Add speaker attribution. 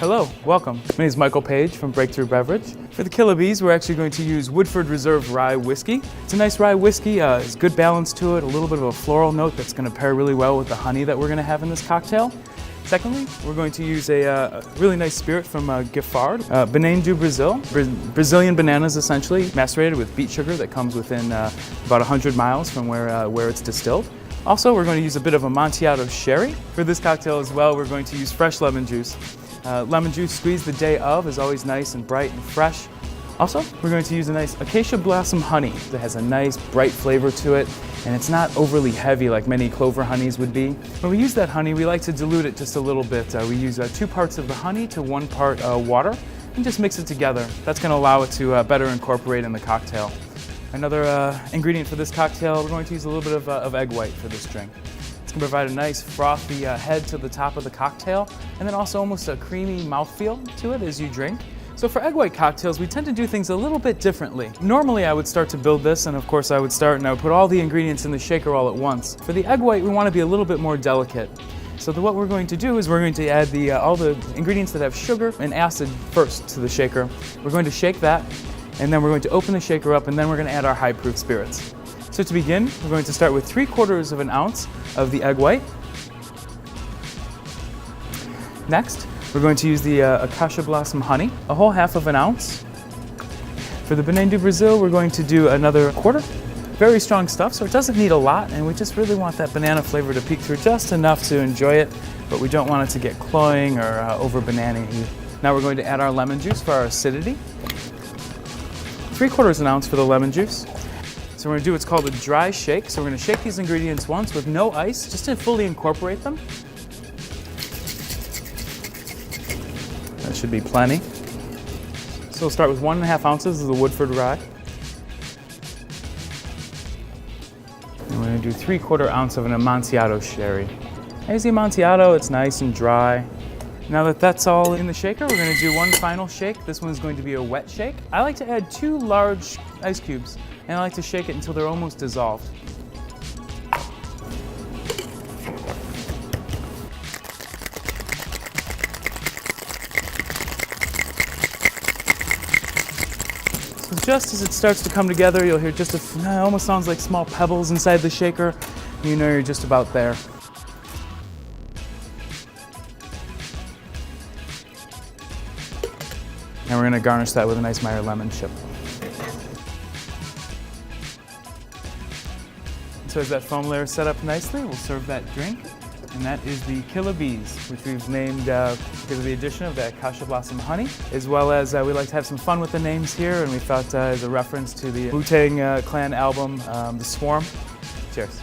Speaker 1: Hello, welcome. My name is Michael Page from Breakthru Beverage. For the Killa Bees, we're actually going to use Woodford Reserve rye whiskey. It's a nice rye whiskey, it's good balance to it, a little bit of a floral note that's going to pair really well with the honey that we're going to have in this cocktail. Secondly, we're going to use a really nice spirit from Giffard, Banane do Brazil, Brazilian bananas essentially, macerated with beet sugar that comes within about 100 miles from where it's distilled. Also, we're going to use a bit of Amontillado sherry. For this cocktail as well, we're going to use fresh lemon juice. Lemon juice squeezed the day of is always nice and bright and fresh. Also, we're going to use a nice acacia blossom honey that has a nice bright flavor to it, and it's not overly heavy like many clover honeys would be. When we use that honey, we like to dilute it just a little bit. We use 2 parts of the honey to 1 part water and just mix it together. That's going to allow it to better incorporate in the cocktail. Another ingredient for this cocktail, we're going to use a little bit of egg white for this drink. It's going to provide a nice frothy head to the top of the cocktail, and then also almost a creamy mouthfeel to it as you drink. So for egg white cocktails, we tend to do things a little bit differently. Normally I would start to build this, and of course I would put all the ingredients in the shaker all at once. For the egg white, we want to be a little bit more delicate. So what we're going to do is we're going to add all the ingredients that have sugar and acid first to the shaker. We're going to shake that, and then we're going to open the shaker up, and then we're going to add our high-proof spirits. So to begin, we're going to start with 3/4 of an ounce of the egg white. Next, we're going to use the acacia blossom honey, a whole 1/2 ounce. For the Banane do Brazil, we're going to do another 1/4. Very strong stuff, so it doesn't need a lot, and we just really want that banana flavor to peek through just enough to enjoy it, but we don't want it to get cloying or over banana-y. Now we're going to add our lemon juice for our acidity. 3/4 ounce for the lemon juice. So we're going to do what's called a dry shake. So we're going to shake these ingredients once with no ice, just to fully incorporate them. That should be plenty. So we'll start with 1.5 ounces of the Woodford rye. And we're going to do 3/4 ounce of an Amontillado sherry. Here's the Amontillado, it's nice and dry. Now that that's all in the shaker, we're going to do one final shake. This one's going to be a wet shake. I like to add 2 large ice cubes, and I like to shake it until they're almost dissolved. So just as it starts to come together, you'll hear just almost sounds like small pebbles inside the shaker. You know you're just about there. And we're going to garnish that with a nice Meyer lemon chip. So as that foam layer is set up nicely, we'll serve that drink. And that is the Killa Bees, which we've named because of the addition of the acacia blossom honey, as well as we like to have some fun with the names here, and we thought as a reference to the Wu-Tang Clan album, The Swarm. Cheers.